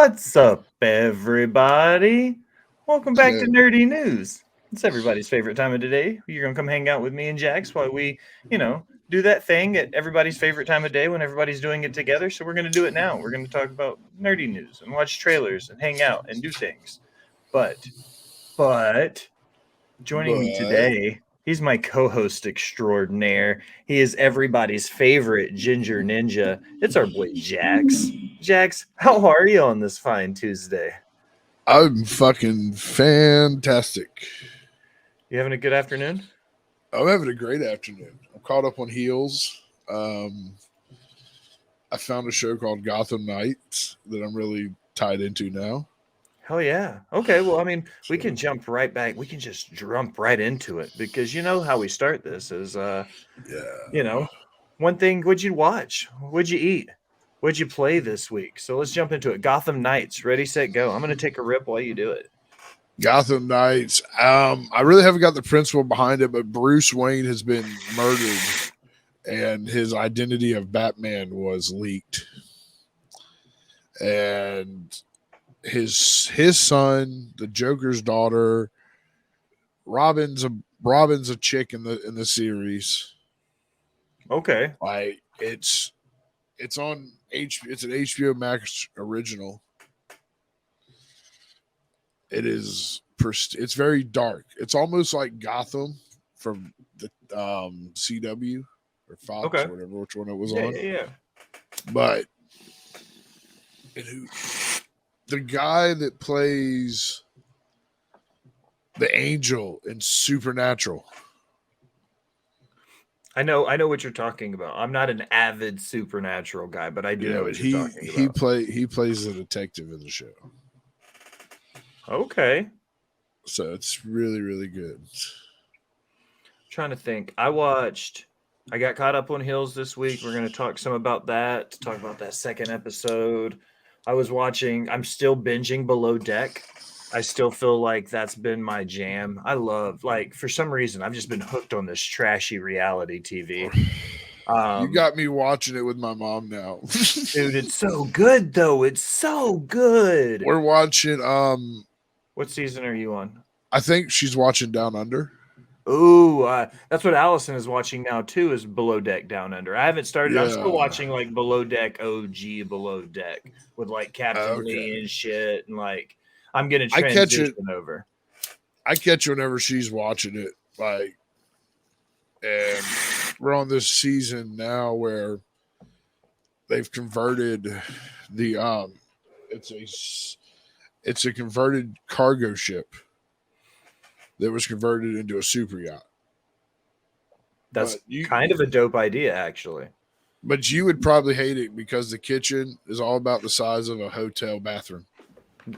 What's up, everybody? Welcome back to So, Nerdy News. It's everybody's favorite time of the day. You're gonna come hang out with me and Jax while we, do that thing at everybody's favorite time of day when everybody's doing it together. So we're gonna do it now. We're gonna talk about nerdy news and watch trailers and hang out and do things. But joining me but today, he's my co-host extraordinaire. He is everybody's favorite ginger ninja. It's our boy Jax. Jax, how are you on this fine Tuesday? I'm fucking fantastic. You having a good afternoon? I'm having a great afternoon. I'm caught up on heels. Um, I found a show called Gotham Knights that I'm really tied into now. Hell yeah. Okay, well, I mean, we So, can jump right back. We can just jump right into it because you know how we start this is you yeah. know, one thing, what'd you watch? What'd you eat? What'd you play this week? So let's jump into it. Gotham Knights, ready, set, go. I'm gonna take a rip while you do it. Gotham Knights. I really haven't got the principle behind it, but Bruce Wayne has been murdered and his identity of Batman was leaked. And his son, the Joker's daughter, Robin's a Robin's a chick in the series. Okay. Like it's on it's an HBO Max original. It's very dark. It's almost like Gotham from the CW or Fox Okay. or whatever which one it was Yeah, on. yeah, yeah. But who the guy that plays the angel in Supernatural. I know what you're talking about. I'm not an avid supernatural guy, but I do Yeah, know but what you're talking he about. plays the detective in the show. Okay. So it's really, really good. Trying to think. I got caught up on Hills this week. We're going to talk some about that, talk about that second episode. I'm still binging Below Deck. I still feel like that's been my jam. Like, for some reason, I've just been hooked on this trashy reality TV. You Um, got me watching it with my mom now. Dude, it's so good, though. It's so good. We're watching What season are you on? I think she's watching Down Under. Ooh, that's what Allison is watching now too. Is Below Deck Down Under. I haven't started. I'm still Yeah. watching like Below Deck OG Below Deck with like Captain Okay. Lee and shit, and like I'm gonna I catch it transition over. I catch it whenever she's watching it. Like and we're on this season now where they've converted the it's a it's a converted cargo ship that was converted into a super yacht. That's But you kind of a dope idea, actually. but you would probably hate it because the kitchen is all about the size of a hotel bathroom.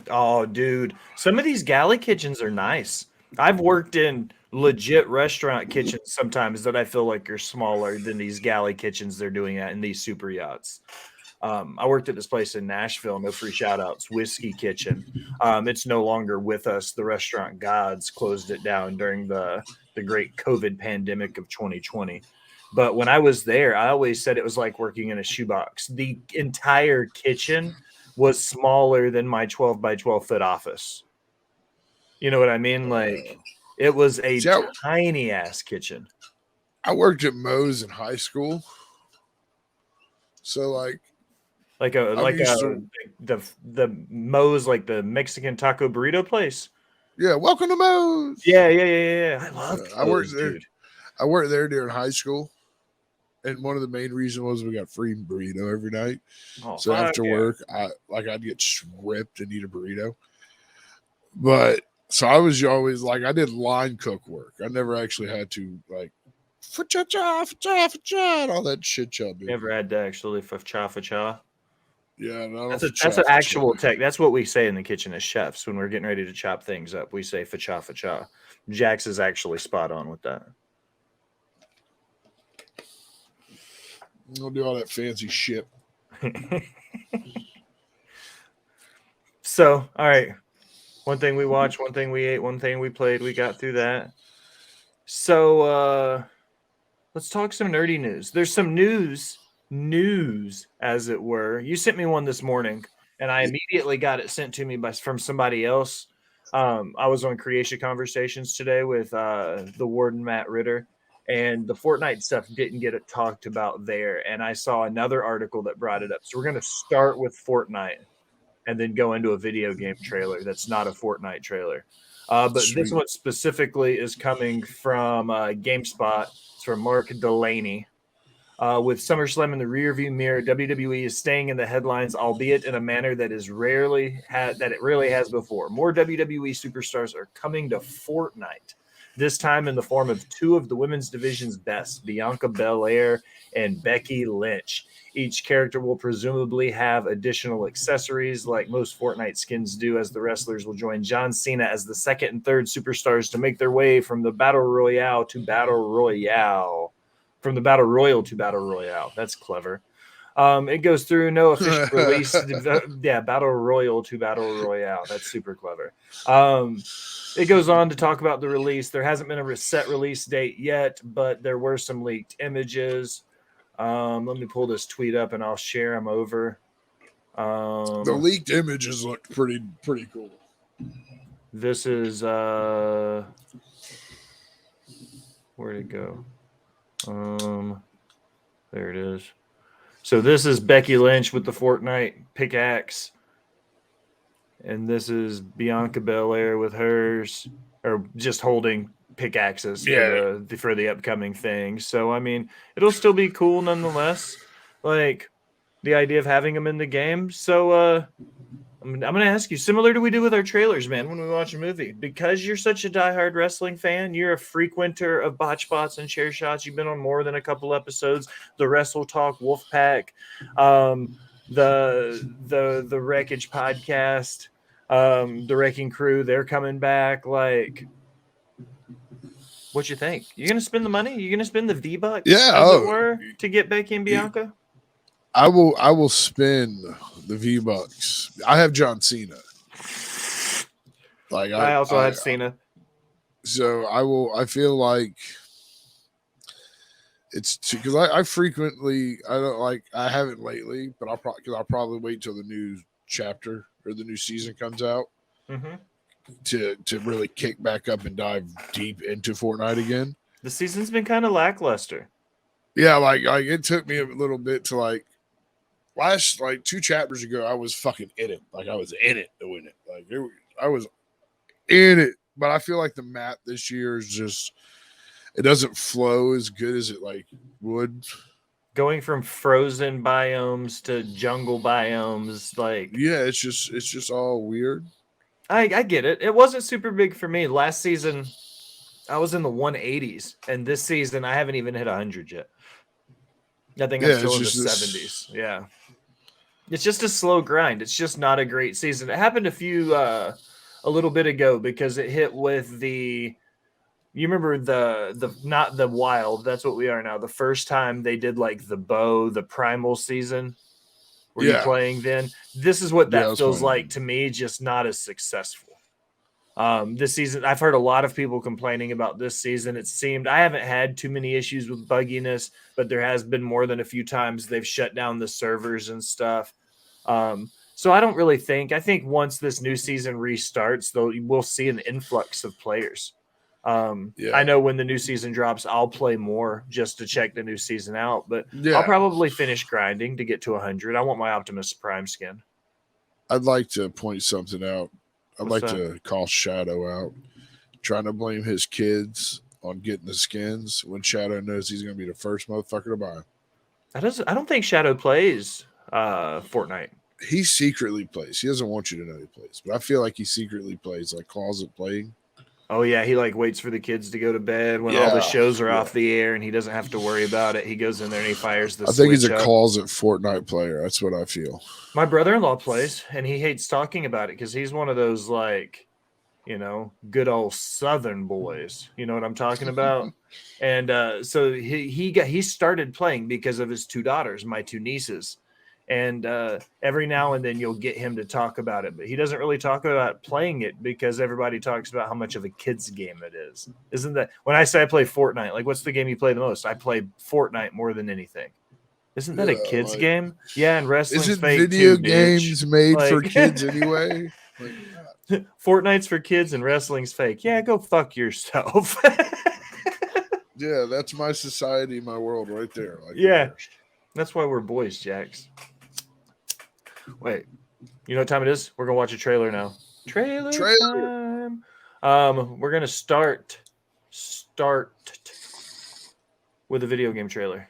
Oh, dude, some of these galley kitchens are nice. I've worked in legit restaurant kitchens sometimes that I feel like are smaller than these galley kitchens they're doing at in these super yachts. I worked at this place in Nashville. No free shout outs. Whiskey Kitchen. It's no longer with us. The restaurant gods closed it down during the great COVID pandemic of 2020. But when I was there, I always said it was like working in a shoebox. The entire kitchen was smaller than my 12 by 12-foot office. You know what I mean? Like it was a See, tiny ass kitchen. I worked at Moe's in high school, so Like I'm used to. the Moe's, like the Mexican taco burrito place. Yeah, welcome to Moe's. Yeah. I Yeah, loved I worked Moe's, there. dude. I worked there during high school, and one of the main reasons was we got free burrito every night. Oh, So fuck after yeah. work, I'd get stripped and eat a burrito. But so I was always like I did line cook work. I never actually had to like fa-cha-cha, fa-cha, fa-cha, and all that shit y'all do. Never had to actually fa-cha. Yeah, not a That's an fa-cha, fa-cha. actual tech. That's what we say in the kitchen as chefs when we're getting ready to chop things up. We say fa-cha. Jax is actually spot on with that. Don't do all that fancy shit. So, all right. One thing we watched, one thing we ate, one thing we played. We got through that. So, let's talk some nerdy news. There's some news, as it were. You sent me one this morning. and I immediately got it sent to me from somebody else. I was on Creation Conversations today with the warden Matt Ritter, and the Fortnite stuff didn't get it talked about there. And I saw another article that brought it up. So we're going to start with Fortnite and then go into a video game trailer that's not a Fortnite trailer. But Sweet. this one specifically is coming from GameSpot. It's from Mark Delaney. With SummerSlam in the rearview mirror, WWE is staying in the headlines, albeit in a manner that is rarely that it really has before. More WWE superstars are coming to Fortnite, this time in the form of two of the women's division's best, Bianca Belair and Becky Lynch. Each character will presumably have additional accessories like most Fortnite skins do, as the wrestlers will join John Cena as the second and third superstars to make their way from the Battle Royale to Battle Royale. From the Battle Royal to Battle Royale. That's clever. It goes through no official release. Yeah, Battle Royal to Battle Royale. That's super clever. It goes on to talk about the release. There hasn't been a set release date yet, but there were some leaked images. Let me pull this tweet up and I'll share them over. The leaked images look pretty cool. This is where'd it go? There it is. So this is Becky Lynch with the Fortnite pickaxe, and this is Bianca Belair with hers, or just holding pickaxes for the upcoming thing. So I mean, it'll still be cool nonetheless. Like the idea of having them in the game. So I'm going to ask you, similar to we do with our trailers, man, when we watch a movie, because you're such a diehard wrestling fan, you're a frequenter of Botch Spots and Chair Shots. You've been on more than a couple episodes, the Wrestle Talk, Wolfpack, the Wreckage podcast, the Wrecking Crew, they're coming back. Like, what you think? You going to spend the money? You going to spend the V-Bucks, as it were, to get Becky and Bianca? I will spend the V-Bucks. I have John Cena. Like I also have Cena. So I feel like it's because I frequently, I haven't lately, but I'll probably wait till the new chapter or the new season comes out to really kick back up and dive deep into Fortnite again. The season's been kind of lackluster. Yeah, like it took me a little bit to like. Last 2 chapters ago, I was fucking in it. Like I was in it to win it. Like I was in it. But I feel like the map this year is just it doesn't flow as good as it would. Going from frozen biomes to jungle biomes, it's just all weird. I get it. It wasn't super big for me. Last season, I was in the 180s, and this season I haven't even hit 100 yet. I think I'm still in the 70s. Yeah. It's just a slow grind. It's just not a great season. It happened a little bit ago because it hit with you remember the not the wild, that's what we are now. The first time they did the bow, the primal season. Were you playing then? This is what that feels like to me, just not as successful. This season, I've heard a lot of people complaining about this season. It seemed I haven't had too many issues with bugginess, but there has been more than a few times they've shut down the servers and stuff. So I don't really think. I think once this new season restarts, though, we'll see an influx of players. I know when the new season drops, I'll play more just to check the new season out. But I'll probably finish grinding to get to 100. I want my Optimus Prime skin. I'd like to point something out. I'd like to call Shadow out, trying to blame his kids on getting the skins when Shadow knows he's going to be the first motherfucker to buy them. I don't think Shadow plays Fortnite. He secretly plays. He doesn't want you to know he plays, but I feel like he secretly plays, closet playing. Oh, yeah, he waits for the kids to go to bed when all the shows are off the air and he doesn't have to worry about it. He goes in there and he fires the switch. I think he's a closet Fortnite player. That's what I feel. My brother-in-law plays, and he hates talking about it because he's one of those, good old Southern boys. You know what I'm talking about? And so he started playing because of his 2 daughters, my 2 nieces. And every now and then you'll get him to talk about it, but he doesn't really talk about playing it because everybody talks about how much of a kid's game it is. Isn't that when I say I play Fortnite, what's the game you play the most? I play Fortnite more than anything. Isn't that a Yeah, kid's like, game? Yeah, and wrestling's isn't fake video too, bitch. games made for Like kids anyway? Like, Fortnite's for kids and wrestling's fake. Yeah, go fuck yourself. yeah, that's my society, my world right there. Like, who Yeah, cares? that's why we're boys, Jax. Wait, you know what time it is? We're gonna watch a trailer now. Trailer Trailer. time. We're gonna start with a video game trailer.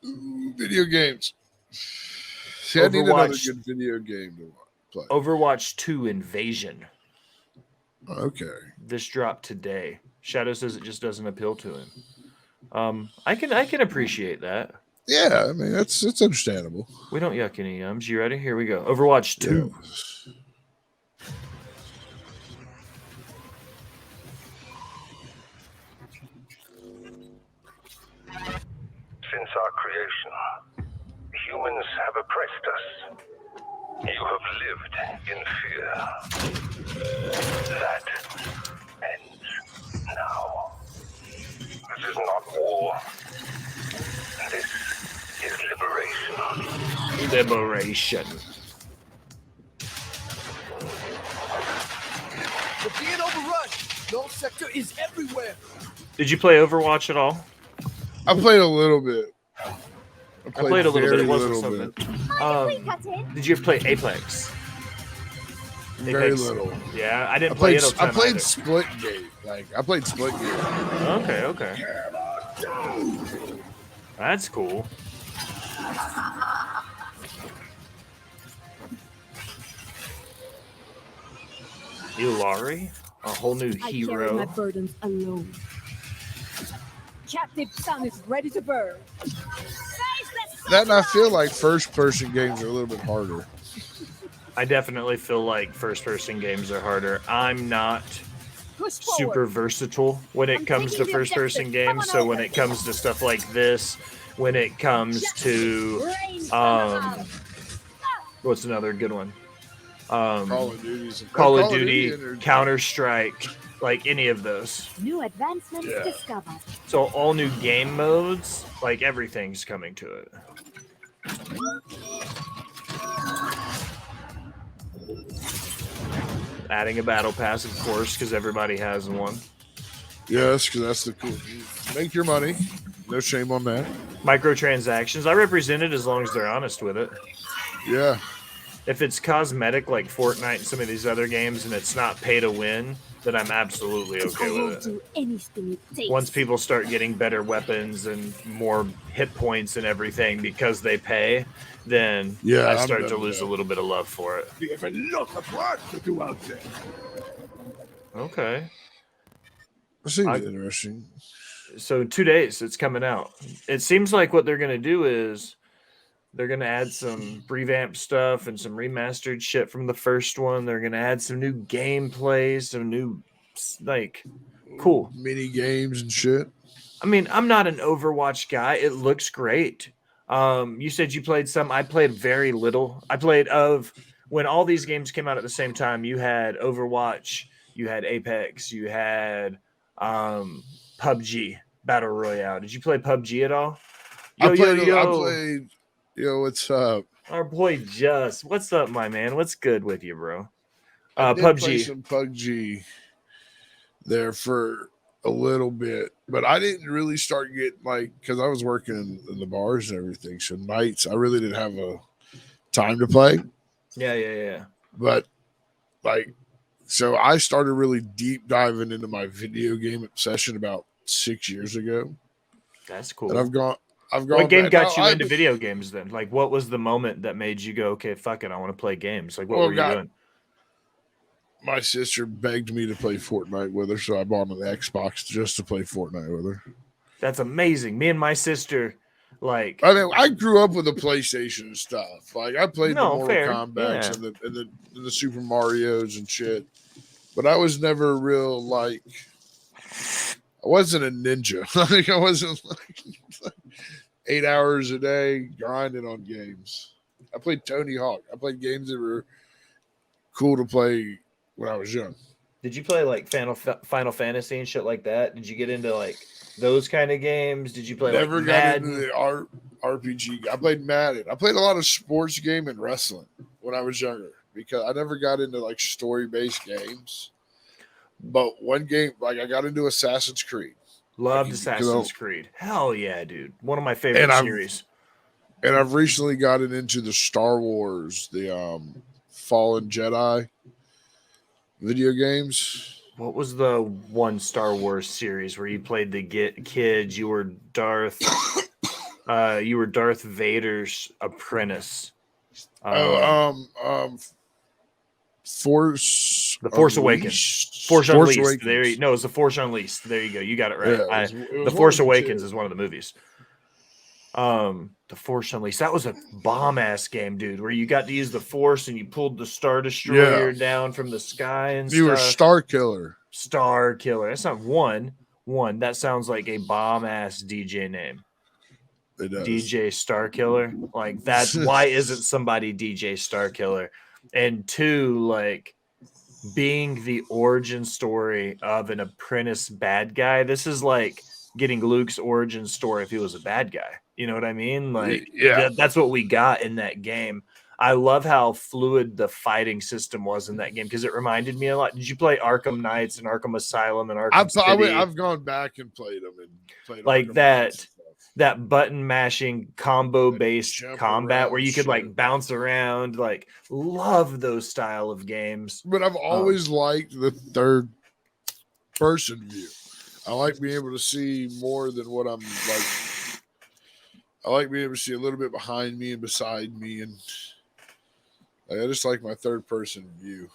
Ooh, video games. See, I need another Overwatch. good video game to play. Overwatch 2 Invasion. Okay. This dropped today. Shadow says it just doesn't appeal to him. I can appreciate that. Yeah, I mean it's understandable. We don't yuck any yums. You ready? Here we go. Overwatch 2. Yes. Since our creation, humans have oppressed us. You have lived in fear. That ends now. This is not war. This is liberation. Liberation. We're being overrun. No sector is everywhere. Did you play Overwatch at all? I played a little bit. I played a little bit. It very wasn't little something. bit. Did you ever play Apex? Very Apex? little. Yeah, I I didn't play played. it. I played Splitgate. Like I played Splitgate. Okay. That's cool. Ilari, a whole new I carry hero. my burdens alone. Captive sun is ready to burn. That and I feel like first-person games are a little bit harder. I definitely feel like first-person games are harder. I'm not Push super forward. versatile when it I'm comes to taking the first-person objective. Come games. on So when over. it comes to stuff like this, when it comes to Rain what's another good one? Call of Duty's Call of Duty, and- Counter-Strike, like any of those. New advancements Yeah. discovered. So all new game modes, like everything's coming to it. Adding a battle pass, of course, because everybody has one. Yes, because that's the cool. Make your money. No shame on that. Microtransactions, I represent it as long as they're honest with it. Yeah. If it's cosmetic like Fortnite and some of these other games and it's not pay to win, then I'm absolutely I okay will with it. do anything it takes. Once people start getting better weapons and more hit points and everything because they pay, then Yeah, I I'm start done to with lose a that. little bit of love for it. We have a lot of work to do out there. Okay. It seems I- interesting. So 2 days it's coming out. It seems like what they're going to do is they're going to add some revamp stuff and some remastered shit from the first one. They're going to add some new gameplay, some new, like, cool. Mini games and shit. I mean, I'm not an Overwatch guy. It looks great. You said you played some. I played very little. I played when all these games came out at the same time. You had Overwatch, you had Apex, you had PUBG Battle Royale. Did you play PUBG at all? I played. Yo, what's up? Our boy Just. What's up, my man? What's good with you, bro? I did play PUBG. some PUBG there for a little bit, but I didn't really start getting because I was working in the bars and everything. So nights, I really didn't have a time to play. Yeah. But so I started really deep diving into my video game obsession about 6 years ago, That's cool. and I've gone. What game back. got you Now, into video games then? Like, what was the moment that made you go, okay, fuck it, I want to play games? Like, what Well, were you God, doing? My sister begged me to play Fortnite with her, so I bought an Xbox just to play Fortnite with her. That's amazing. Me and my sister, like, I mean, I grew up with the PlayStation and stuff. Like I played the Mortal fair. Kombats Yeah. and the Super Mario's and shit, but I was never real I wasn't a ninja. I wasn't 8 hours a day grinding on games. I played Tony Hawk. I played games that were cool to play when I was young. did you play like Final Fantasy and shit like that? Did you get into like those kind of games? Did you play Never like got Madden? into the art. RPG. I played Madden. I played a lot of sports game and wrestling when I was younger because I never got into like story-based games. But one game, like I got into Assassin's Creed. Loved Like, Assassin's Creed. Hell yeah, dude. One of my And favorite I've- series. And I've recently gotten into the Star Wars, the Fallen Jedi video games. What was the one Star Wars series where you played the kids? You were Darth. You were Darth Vader's apprentice. Force. The Force Awakens. Unleashed? Force Unleashed. Awakens. No, it's the Force Unleashed. There you go. You got it right. Yeah, it was the one Force of the Awakens two. is one of the movies. The Force Unleashed. That was a bomb ass game, dude. Where you got to use the Force and you pulled the Star Destroyer down from the sky and You were stuff. Star Killer. Star Killer. That's not one. That sounds like a bomb ass DJ name. It does. DJ Star Killer. Like that's why isn't somebody DJ Star Killer? And two, like being the origin story of an apprentice bad guy. This is like getting Luke's origin story if he was a bad guy. You know what I mean? Like that's what we got in that game. I love how fluid the fighting system was in that game because it reminded me a lot. Did you play Arkham Knights and Arkham Asylum and Arkham City? I've gone back and played them and played like Arkham that. Knights and stuff. That button mashing combo based Jump combat around where you could shit. like bounce around, like love those style of games. But I've always liked the third person view. I like being able to see more than what I'm like. I like being able to see a little bit behind me and beside me, and like, I just like my third person view.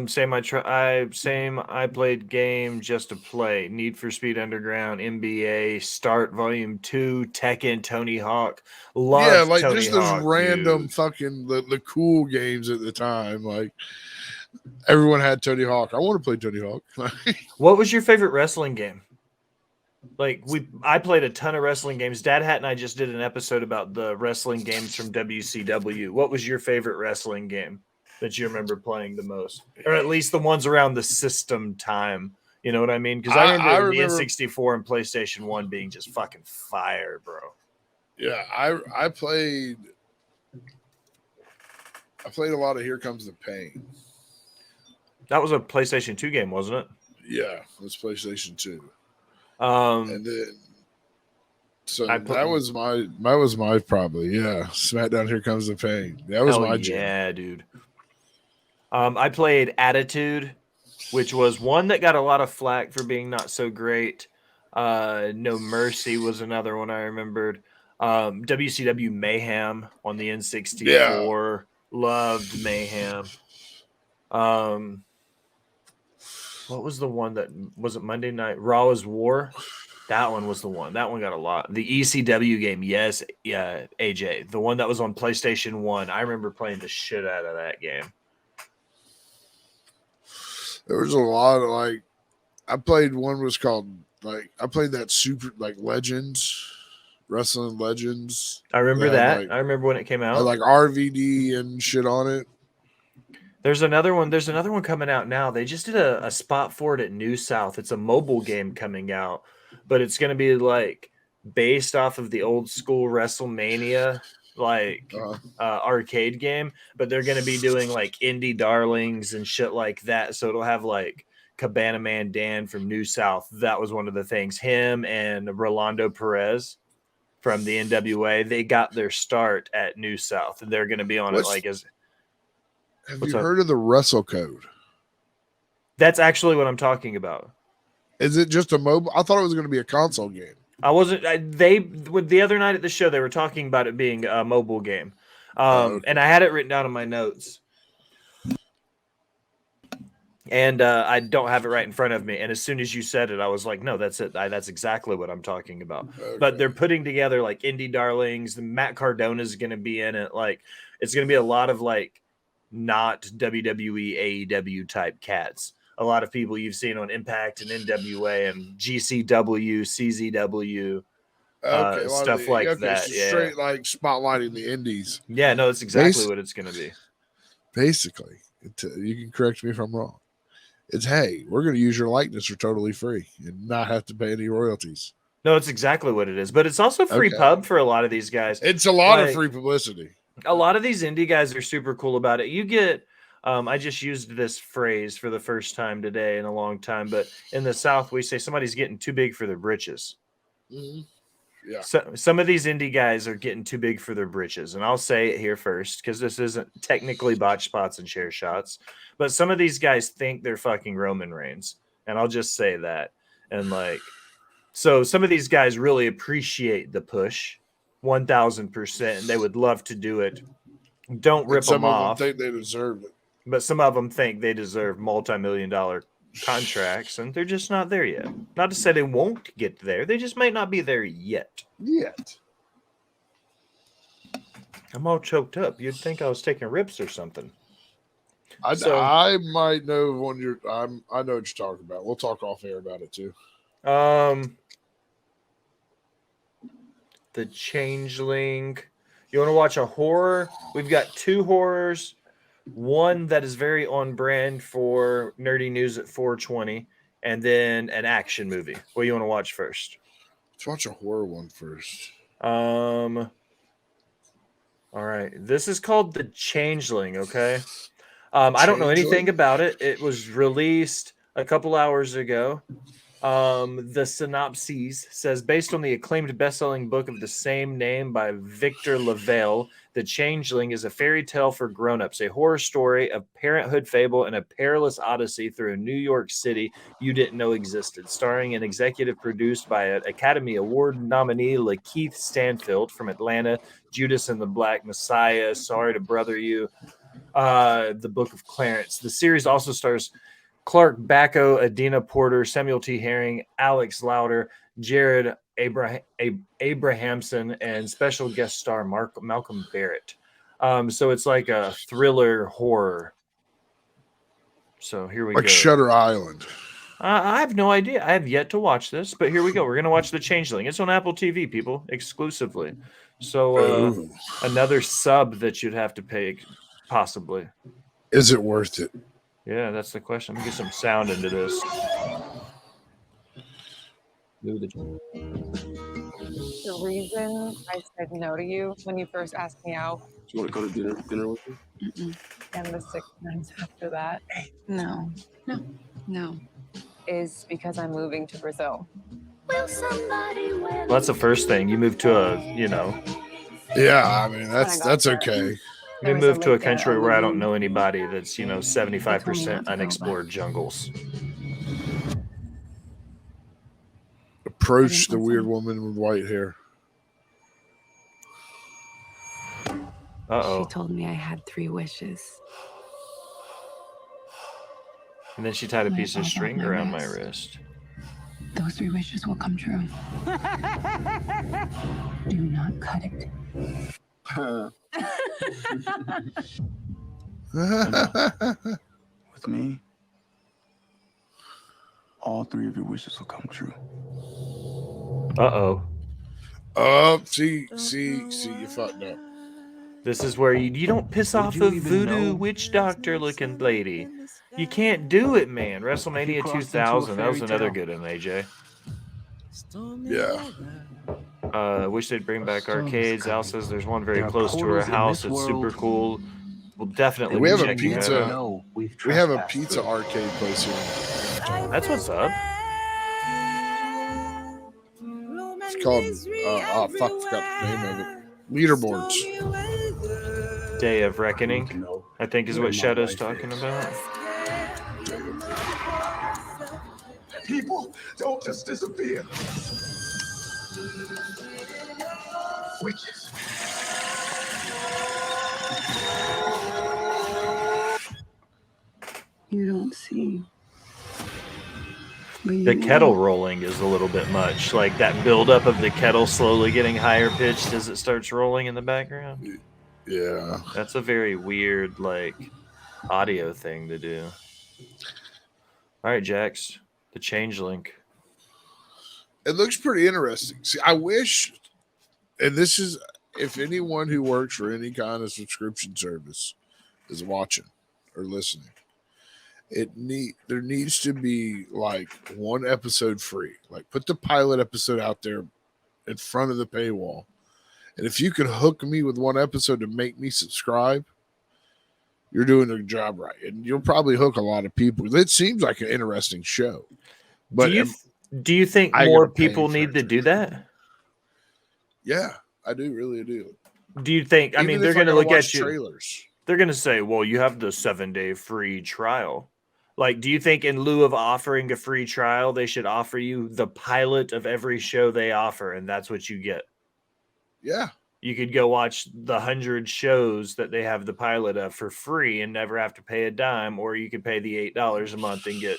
Same. I played game just to play. Need for Speed Underground, NBA, Start Volume 2, Tekken, Tony Hawk. Love like Tony just those Hawk, random dude. fucking the cool games at the time. Like everyone had Tony Hawk. I want to play Tony Hawk. What was your favorite wrestling game? Like I played a ton of wrestling games. Dad Hat and I just did an episode about the wrestling games from WCW. What was your favorite wrestling game that you remember playing the most, or at least the ones around the system time? You know what I mean? Because I remember the N64 and PlayStation 1 being just fucking fire, bro. Yeah, I played a lot of Here Comes the Pain. That was a PlayStation 2 game, wasn't it? Yeah, it was PlayStation 2. That And then was my probably, yeah. SmackDown Here Comes the Pain. That was my jam. Yeah, dude. I played Attitude, which was one that got a lot of flack for being not so great. No Mercy was another one I remembered. WCW Mayhem on the N64. Yeah. Loved Mayhem. What was the one that was it Monday Night Raw is War? That one was the one. That one got a lot. The ECW game, yes, yeah, AJ. The one that was on PlayStation 1. I remember playing the shit out of that game. There was a lot of like I played one was called like I played that Super like Legends, Wrestling Legends. I remember that. Like, I remember when it came out. like RVD and shit on it. There's another one coming out now. They just did a spot for it at New South. It's a mobile game coming out, but it's going to be like based off of the old school WrestleMania like arcade game, but they're going to be doing like indie darlings and shit like that. So it'll have like Cabana Man Dan from New South. That was one of the things. Him and Rolando Perez from the NWA, they got their start at New South, and they're going to be on it like as. Have you heard of the Wrestle Code? That's actually what I'm talking about. Is it just a mobile? I thought it was going to be a console game. I wasn't. The other night at the show, they were talking about it being a mobile game, and I had it written down in my notes, and I don't have it right in front of me. And as soon as you said it, I was like, "No, that's it. That's exactly what I'm talking about." Okay. But they're putting together like indie darlings. Matt Cardona is going to be in it. Like, it's going to be a lot of like not WWE AEW type cats. A lot of people you've seen on Impact and NWA and GCW, CZW, stuff like that. So straight like spotlighting the indies. Yeah, no, that's exactly what it's going to be. Basically, you can correct me if I'm wrong. It's, hey, we're going to use your likeness for totally free and not have to pay any royalties. No, it's exactly what it is. But it's also free Okay. pub for a lot of these guys. It's a lot of Like, free publicity. a lot of these indie guys are super cool about it. You get, I just used this phrase for the first time today in a long time, but in the South, we say somebody's getting too big for their britches. Yeah. So, some of these indie guys are getting too big for their britches. And I'll say it here first because this isn't technically botch spots and share shots, but some of these guys think they're fucking Roman Reigns. And I'll just say that. And like, so some of these guys really appreciate the push 1000%. And they would love to do it. Don't rip And some them of off. them think they deserve it. But some of them think they deserve multi-million-dollar contracts, and they're just not there yet. Not to say they won't get there. They just might not be there yet. I'm all choked up. You'd think I was taking rips or something. I might know when you're. I know what you're talking about. We'll talk off air about it too. The Changeling. You want to watch a horror? We've got 2 horrors. One that is very on brand for nerdy news at 420, and then an action movie. What do you want to watch first? Let's watch a horror one first. All right. This is called The Changeling, okay? I don't know anything about it. It was released a couple hours ago. The synopsis says, based on the acclaimed best-selling book of the same name by Victor LaValle, The Changeling is a fairy tale for grown-ups, a horror story of parenthood fable and a perilous odyssey through a New York City you didn't know existed, starring and executive produced by an Academy Award nominee Lakeith Stanfield from Atlanta, Judas and the Black Messiah, Sorry to Brother You, The Book of Clarence. The series also stars Clark Bacco, Adina Porter, Samuel T. Herring, Alex Lauder, Jared Abrahamson, and special guest star Malcolm Barrett. So it's like a thriller horror. So here we go. Like Shutter Island. I have no idea. I have yet to watch this, but here we go. We're going to watch The Changeling. It's on Apple TV, people, exclusively. So another sub that you'd have to pay, possibly. Is it worth it? Yeah, that's the question. Let me get some sound into this. The reason I said no to you when you first asked me out. Do you want to go to dinner with me? And the 6 months after that. No. Is because I'm moving to Brazil. Well, that's the first thing. You move to a, Yeah, I mean that's okay. We moved to a country where I don't know anybody that's, 75% unexplored jungles. Approach the weird woman with white hair. Uh-oh. She told me I had 3 wishes. And then she tied a piece of string around my wrist. Those 3 wishes will come true. Do not cut it. With me, all 3 of your wishes will come true. Uh-oh. See, you fucked up. This is where you don't piss off a voodoo witch doctor looking lady. You can't do it, man. WrestleMania 2000. That was another good one, AJ. Yeah. Wish they'd bring back arcades. Al says there's one very close to her house. It's super cool. We'll definitely We have a checking that pizza. out. We have a pizza arcade place here. That's what's up. It's called forgot the name of it. Leaderboards. Day of Reckoning, I think is what Shadow's talking about. People don't just disappear. Witches. You don't see. But The you kettle rolling is a little bit much. Like that buildup of the kettle slowly getting higher pitched as it starts rolling in the background. Yeah. That's a very weird, audio thing to do. All right, Jax, The Changeling. It looks pretty interesting. See, I wish, and this is, if anyone who works for any kind of subscription service is watching or listening, There needs to be like one episode free. Like put the pilot episode out there in front of the paywall. And if you can hook me with one episode to make me subscribe, you're doing the job right. And you'll probably hook a lot of people. It seems like an interesting show. But do you think I more gotta pay people for need it to to do that? yeah, I do really do. Do you think? I Even mean, if they're going to gotta look watch at you. trailers. They're going to say, "Well, you have the 7-day free trial." Like, do you think in lieu of offering a free trial, they should offer you the pilot of every show they offer, and that's what you get? Yeah. You could go watch the 100 shows that they have the pilot of for free and never have to pay a dime, or you could pay the $8 a month and get,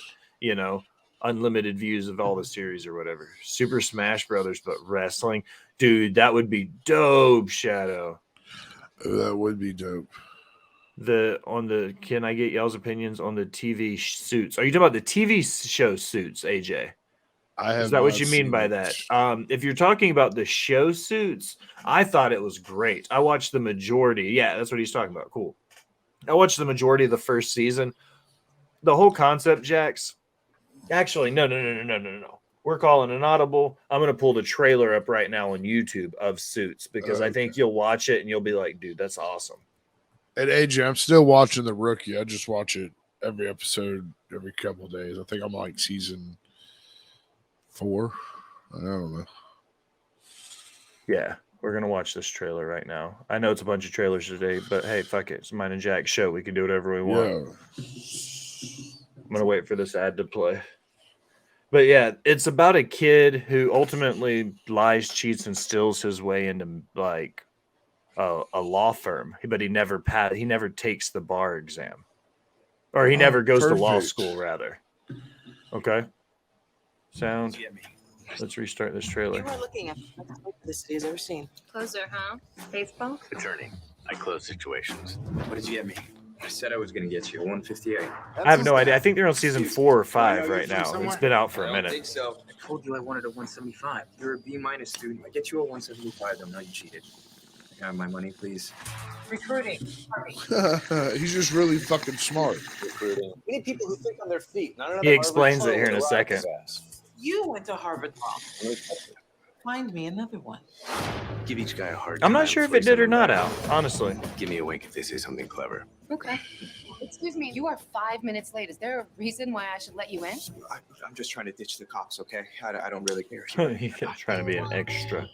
unlimited views of all the series or whatever. Super Smash Brothers, but wrestling, dude, that would be dope. Shadow, That would be dope. Can I get y'all's opinions on the TV Suits? Are you talking about the TV show Suits, AJ? Is that what you mean by that? If you're talking about the show Suits, I thought it was great. I watched the majority. Yeah, that's what he's talking about. Cool. I watched the majority of the first season. The whole concept, Jax. Actually, no. We're calling an audible. I'm going to pull the trailer up right now on YouTube of Suits because I think you'll watch it and you'll be like, dude, that's awesome. And AJ, I'm still watching The Rookie. I just watch it every episode, every couple of days. I think I'm like season 4. I don't know. Yeah, we're going to watch this trailer right now. I know it's a bunch of trailers today, but hey, fuck it. It's mine and Jack's show. We can do whatever we want. Yeah. I'm going to wait for this ad to play. But yeah, it's about a kid who ultimately lies, cheats, and steals his way into like a law firm, but he never takes the bar exam, or he never goes to law school, rather. Okay. Sound. Let's restart this trailer. You were looking at the best place the city has ever seen. Closer, huh? Facebook? Attorney, I close situations. What did you get me? I said I was going to get you 158. I have no idea. I think they're on season 4 or 5 right now. It's been out for a minute. I think so. I told you I wanted a 175. You're a B- student. I get you a 175. Though now you cheated. Can I have my money, please? Recruiting. He's just really fucking smart. Recruiting. We need people who think on their feet. Not He explains it here in a second. You went to Harvard Law. Find me another one. Give each guy a hard I'm time. not sure if it did or not, Al. Honestly. Give me a wink if they say something clever. Okay. Excuse me, you are 5 minutes late. Is there a reason why I should let you in? I'm just trying to ditch the cops, okay? I don't really care. He's trying to be an extra.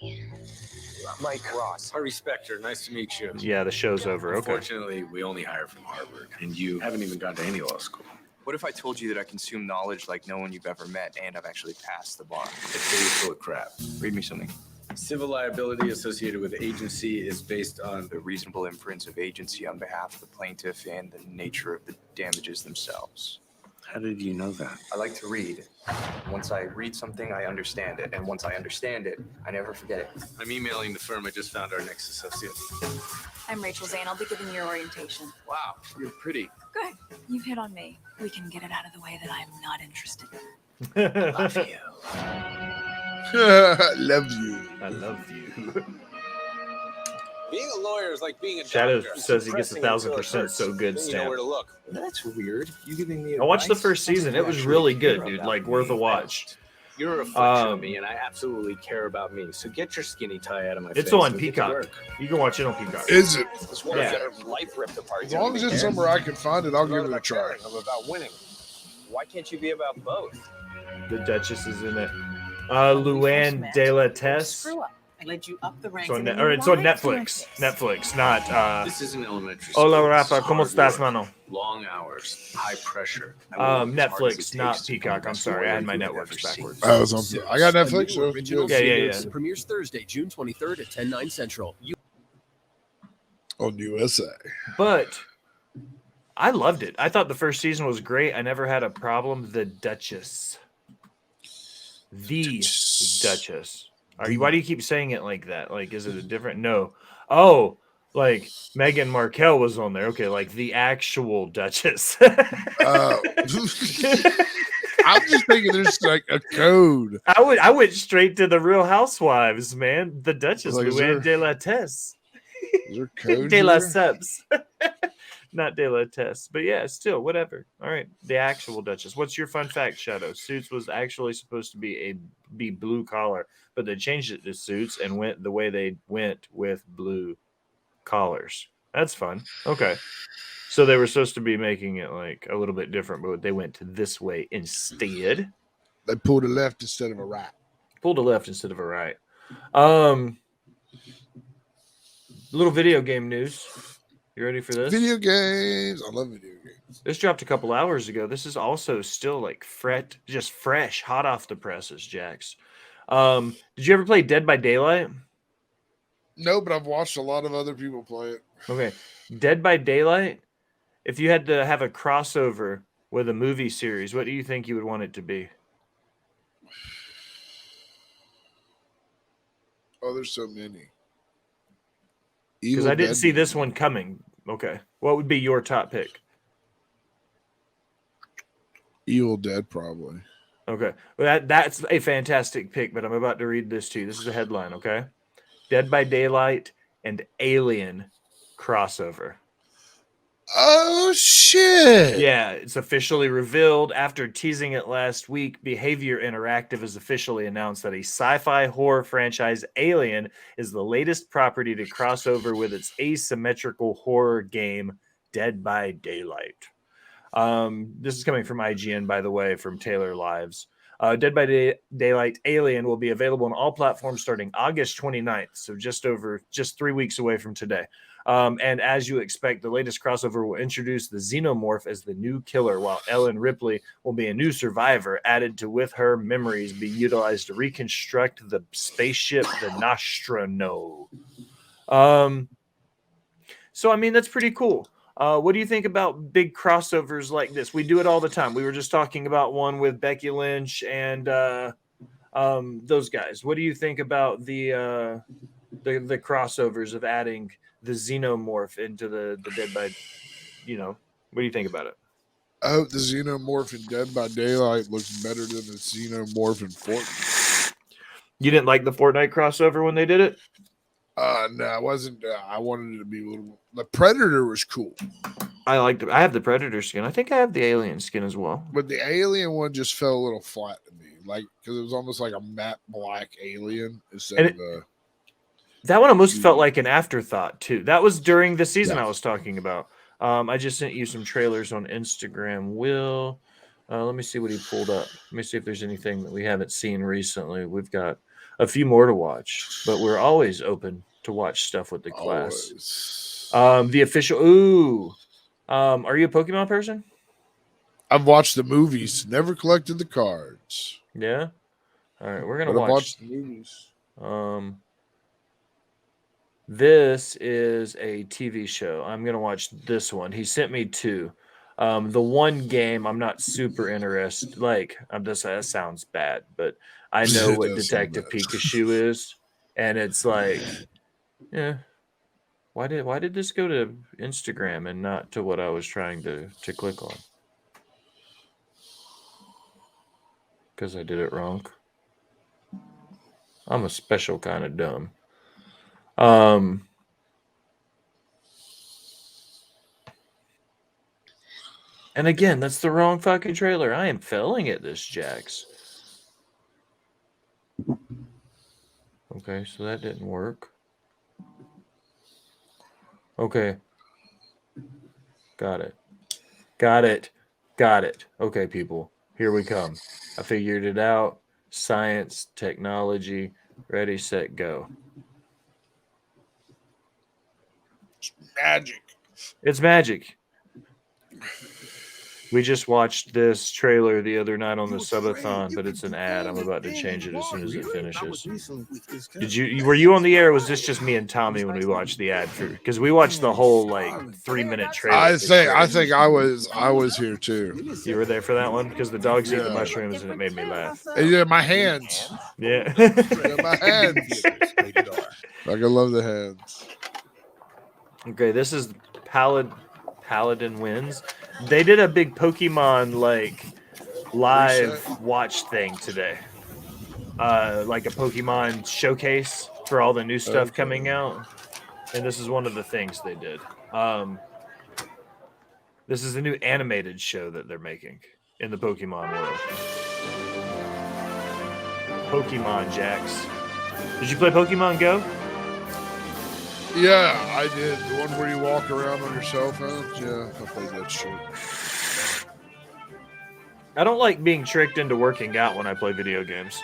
Mike Ross. I respect her. Nice to meet you. Yeah, the show's over. Okay. Unfortunately, we only hire from Harvard, and you haven't even gone to any law school. What if I told you that I consume knowledge like no one you've ever met, and I've actually passed the bar? It's full of crap. Read me something. Civil liability associated with agency is based on the reasonable inference of agency on behalf of the plaintiff and the nature of the damages themselves. How did you know that? I like to read. Once I read something, I understand it. And once I understand it, I never forget it. I'm emailing the firm. I just found our next associate. I'm Rachel Zane. I'll be giving your orientation. Wow, you're pretty. Good. You've hit on me. We can get it out of the way that I'm not interested. Love you. Love you. I love you. Being a lawyer is like being a Shadow doctor. says he gets Depressing until it 1,000% hurts. so good Then you know stamp. where to look. That's weird. You giving me I watched the advice? first season. It was really good, dude. Like, worth a watch. You're a reflection of me, and I absolutely care about me. So get your skinny tie out of my face. It's on and get to Peacock. work. You can watch it on Peacock. Is it? This woman's got her life ripped apart. As long as it's somewhere I can find it, I'll give it a try. I'm about winning. Why can't you be about both? The Duchess is in it. Luann de la Tesse. Screw up. I led you up the ranks. It's on Netflix. Netflix, not. This isn't elementary. Hola, school. Rafa. It's ¿Cómo hard estás, work. mano? Long hours, high pressure. I work as hard as Netflix, it not takes to be Peacock. the I'm best sorry. I had lawyer my you've networks ever seen. backwards. I got Netflix. So Original Yeah, yeah, series yeah. premieres Thursday, June 23rd at 10/9 Central. on USA. But I loved it. I thought the first season was great. I never had a problem. The Duchess. The Duchess. Why do you keep saying it like that? Like, is it a different? No. Oh, like Meghan Markle was on there. Okay, like the actual Duchess. I'm just thinking there's like a code. I went straight to the Real Housewives, man. The Duchess, Like, is Luann there- de la Tesse. Is there code De la here? Subs. Not De La Tess. But yeah, still, whatever. All right. The actual Duchess. What's your fun fact, Shadow? Suits was actually supposed to be blue collar, but they changed it to Suits and went the way they went with blue collars. That's fun. Okay. So they were supposed to be making it like a little bit different, but they went to this way instead. They pulled a left instead of a right. Pulled a left instead of a right. Little video game news. You ready for this? Video games. I love video games. This dropped a couple hours ago. This is also still like just fresh, hot off the presses, Jax. Did you ever play Dead by Daylight? No, but I've watched a lot of other people play it. Okay. Dead by Daylight, if you had to have a crossover with a movie series, what do you think you would want it to be? Oh, there's so many. Because I didn't see this one coming. Okay. What would be your top pick? Evil Dead, probably. Okay. Well, that's a fantastic pick, but I'm about to read this to you. This is a headline, okay? Dead by Daylight and Alien crossover. Oh, shit. Yeah, it's officially revealed. After teasing it last week, Behavior Interactive has officially announced that a sci-fi horror franchise, Alien, is the latest property to cross over with its asymmetrical horror game, Dead by Daylight. This is coming from IGN, by the way, from Taylor Lives. Dead by Daylight Alien will be available on all platforms starting August 29th, so just 3 weeks away from today. And as you expect, the latest crossover will introduce the Xenomorph as the new killer, while Ellen Ripley will be a new survivor, added to with her memories be utilized to reconstruct the spaceship, the Nostromo. So, I mean, that's pretty cool. What do you think about big crossovers like this? We do it all the time. We were just talking about one with Becky Lynch and those guys. What do you think about the crossovers of adding the Xenomorph into the Dead by, what do you think about it? I hope the Xenomorph in Dead by Daylight looks better than the Xenomorph in Fortnite. You didn't like the Fortnite crossover when they did it? No, I wasn't. I wanted it to be a little. The Predator was cool. I liked it. I have the Predator skin. I think I have the Alien skin as well. But the Alien one just felt a little flat to me, like because it was almost like a matte black alien instead of a. That one almost felt like an afterthought too. That was during the season I was talking about. I just sent you some trailers on Instagram. Will, let me see what he pulled up. Let me see if there's anything that we haven't seen recently. We've got a few more to watch, but we're always open to watch stuff with the class. The official. Ooh, are you a Pokemon person? I've watched the movies, never collected the cards. Yeah. All right, we're gonna watch the movies. This is a TV show. I'm going to watch this one. He sent me two. The one game I'm not super interested. That sounds bad, but I know what Detective Pikachu is, and it's like, yeah. Why did this go to Instagram and not to what I was trying to click on? Because I did it wrong. I'm a special kind of dumb. And again, that's the wrong fucking trailer. I am failing at this, Jax. Okay, so that didn't work. Okay. Got it. Okay, people. Here we come. I figured it out. Science, technology, ready, set, go. Magic. It's magic. We just watched this trailer the other night on the subathon, but it's an ad. I'm about to change it as soon as it finishes. Were you on the air? Or was this just me and Tommy when we watched the ad? Because we watched the whole 3-minute trailer. I think I was here too. You were there for that one because the dogs eat the mushrooms and it made me laugh. Yeah, my hands. Yeah, my hands. I love the hands. Okay, this is Paladin Wins. They did a big Pokemon live watch thing today. Like a Pokemon showcase for all the new stuff coming out. And this is one of the things they did. This is a new animated show that they're making in the Pokemon world. Pokemon, Jax. Did you play Pokemon Go? Yeah, I did. The one where you walk around on your cell phone. Yeah, I played that shit. I don't like being tricked into working out when I play video games.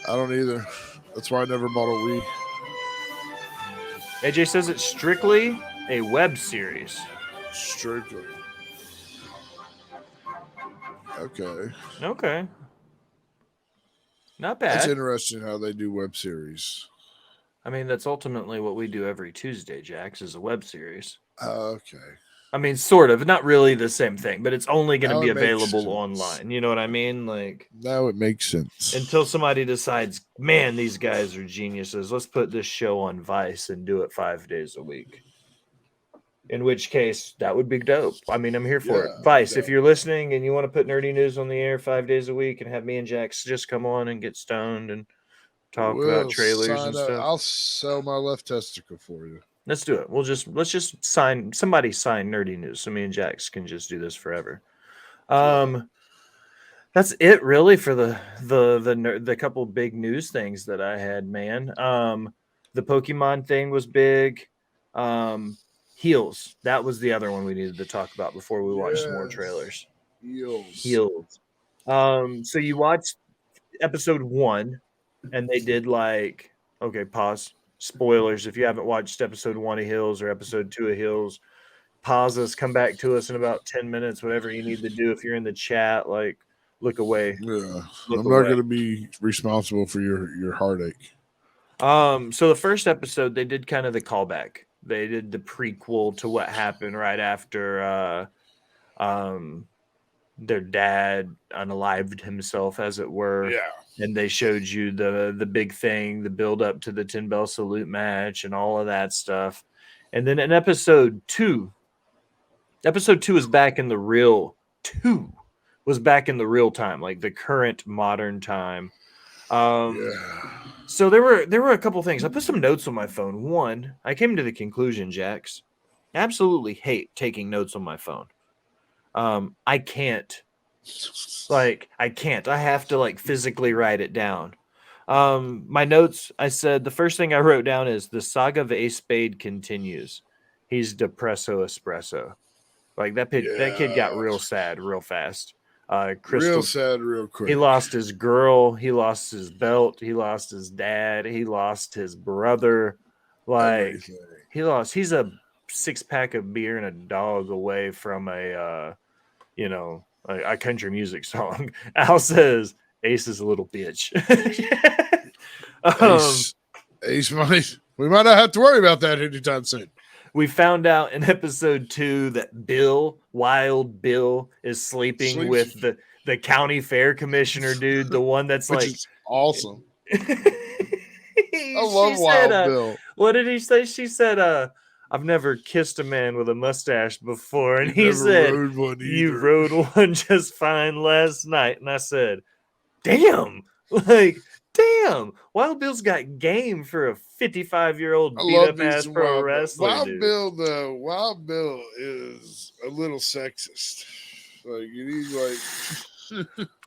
I don't either. That's why I never bought a Wii. AJ says it's strictly a web series. Strictly. Okay. Okay. Not bad. That's interesting how they do web series. I mean, that's ultimately what we do every Tuesday, Jax, is a web series. Okay. I mean, sort of. Not really the same thing, but it's only going to Now be it makes available sense. online. You know what I mean? Like, now it makes sense. Until somebody decides, man, these guys are geniuses. Let's put this show on Vice and do it 5 days a week. In which case, that would be dope. I mean, I'm here for it. Vice, if you're listening and you want to put nerdy news on the air 5 days a week and have me and Jax just come on and get stoned and talk about trailers and stuff. I'll sell my left testicle for you. Let's do it. Let's just sign nerdy news so me and Jax can just do this forever. That's it really for the couple big news things that I had, man. The Pokemon thing was big. Heels. That was the other one we needed to talk about before we watched some more trailers. Heels. So you watched episode 1 and they did okay, pause. Spoilers. If you haven't watched episode 1 of Heels or episode 2 of Heels, pause us, come back to us in about 10 minutes, whatever you need to do. If you're in the chat, look away. Yeah. I'm not going to be responsible for your heartache. So the first episode, they did kind of the callback. They did the prequel to what happened right after their dad unalived himself, as it were. Yeah. And they showed you the big thing, the build up to the 10 bell salute match and all of that stuff. And then in episode 2 is back in the real time, like the current modern time. So there were a couple things. I put some notes on my phone. One, I came to the conclusion, Jax, absolutely hate taking notes on my phone. I can't. I have to physically write it down. My notes, I said the first thing I wrote down is the saga of Ace Spade continues. He's depresso espresso. That kid got real sad real fast. Real sad real quick. He lost his girl. He lost his belt. He lost his dad. He lost his brother. He's a 6-pack of beer and a dog away from a country music song. Al says Ace is a little bitch. Ace might. We might not have to worry about that anytime soon. We found out in episode 2 that Wild Bill, is sleeping with the county fair commissioner dude, the one that's Which is awesome. I love Wild Bill. What did he say? She said, I've never kissed a man with a mustache before. And he said, you rode one just fine last night. And I said, damn. Damn, Wild Bill's got game for a 55-year-old beat-up-ass pro wrestler. Wild Bill is a little sexist.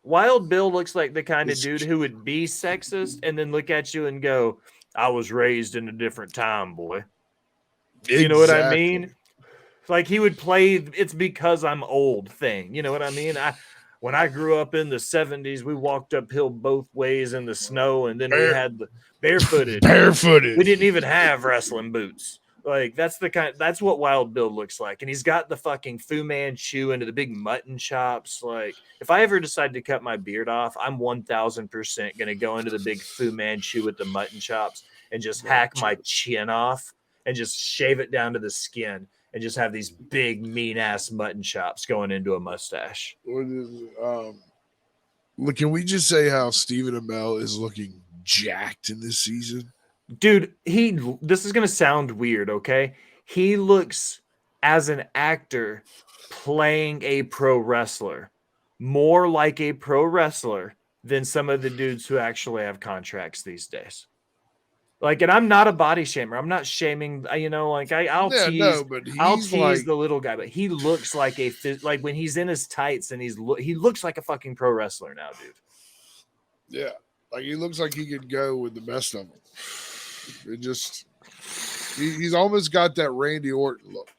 Wild Bill looks like the kind of dude who would be sexist and then look at you and go, I was raised in a different time, boy. Exactly. You know what I mean? He would play it's because I'm old thing. You know what I mean? When I grew up in the 70s, we walked uphill both ways in the snow, and then we had the barefooted. We didn't even have wrestling boots. That's what Wild Bill looks like. And he's got the fucking Fu Manchu into the big mutton chops. If I ever decide to cut my beard off, I'm 1,000% going to go into the big Fu Manchu with the mutton chops and just hack my chin off and just shave it down to the skin. And just have these big, mean-ass mutton chops going into a mustache. Can we just say how Stephen Amell is looking jacked in this season? Dude, this is going to sound weird, okay? He looks, as an actor, playing a pro wrestler, more like a pro wrestler than some of the dudes who actually have contracts these days. Like, and I'm not a body shamer. I'm not shaming. You know, like I'll Yeah, tease. no, but I'll he's tease like, the little guy, but he looks like like when he's in his tights and he looks like a fucking pro wrestler now, dude. yeah, like he looks like he could go with the best of them. It just, he's almost got that Randy Orton look.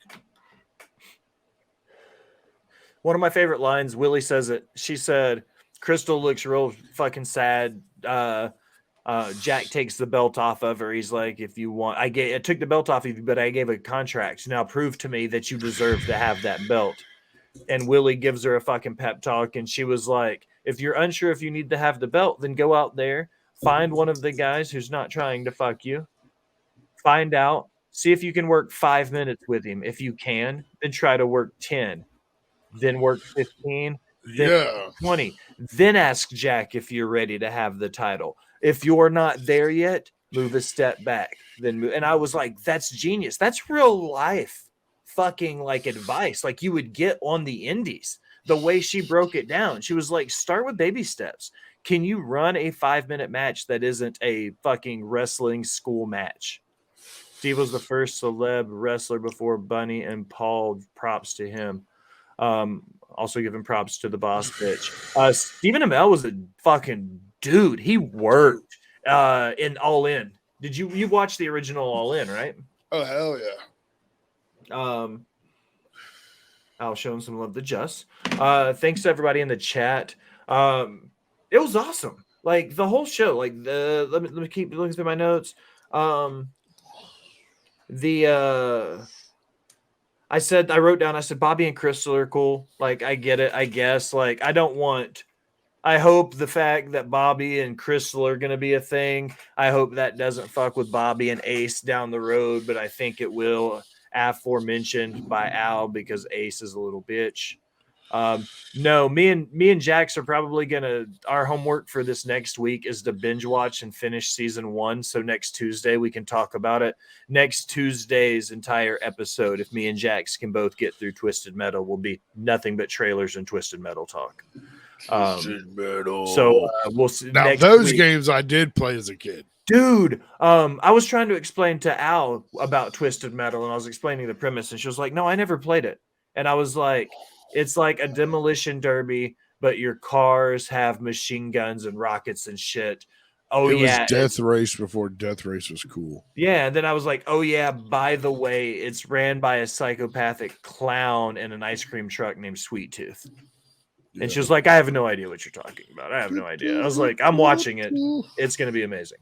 One of my favorite lines, Willie says it. She said, Crystal looks real fucking sad. Jack takes the belt off of her. He's like, if you want, I took the belt off of you, but I gave a contract. Now prove to me that you deserve to have that belt. And Willie gives her a fucking pep talk. And she was like, if you're unsure if you need to have the belt, then go out there, find one of the guys who's not trying to fuck you, find out, see if you can work 5 minutes with him. If you can, then try to work 10. Then work 15, then 20. Then ask Jack if you're ready to have the title. If you're not there yet, move a step back. Then move. And I was like, that's genius. That's real life fucking like advice like you would get on the indies. The way she broke it down. She was like, start with baby steps. Can you run a 5-minute match that isn't a fucking wrestling school match? Steve was the first celeb wrestler before Bunny and Paul. Props to him. Also giving props to the boss bitch. Stephen Amell was a fucking dude. He worked in All In. Did you watch the original All In, right? Oh hell yeah. I'll show him some love to Just. Thanks to everybody in the chat. It was awesome. Like the whole show. Like let me keep looking through my notes. I wrote down, I said, Bobby and Crystal are cool. Like, I get it, I guess. Like, I hope the fact that Bobby and Crystal are going to be a thing, I hope that doesn't fuck with Bobby and Ace down the road, but I think it will, aforementioned by Al, because Ace is a little bitch. No, me and Jax are probably our homework for this next week is to binge watch and finish season 1. So next Tuesday we can talk about it. Next Tuesday's entire episode, if me and Jax can both get through Twisted Metal, will be nothing but trailers and Twisted Metal talk. Twisted Metal. So we'll see. Now next those week. games I did play as a kid. Dude, I was trying to explain to Al about Twisted Metal, and I was explaining the premise, and she was like, no, I never played it. And I was like, it's like a demolition derby, but your cars have machine guns and rockets and shit. Oh, it yeah. was Death Race before Death Race was cool. Yeah, and then I was like, oh, yeah, by the way, it's ran by a psychopathic clown in an ice cream truck named Sweet Tooth. And she was like, I have no idea what you're talking about. I have no idea. I was like, I'm watching it. It's going to be amazing.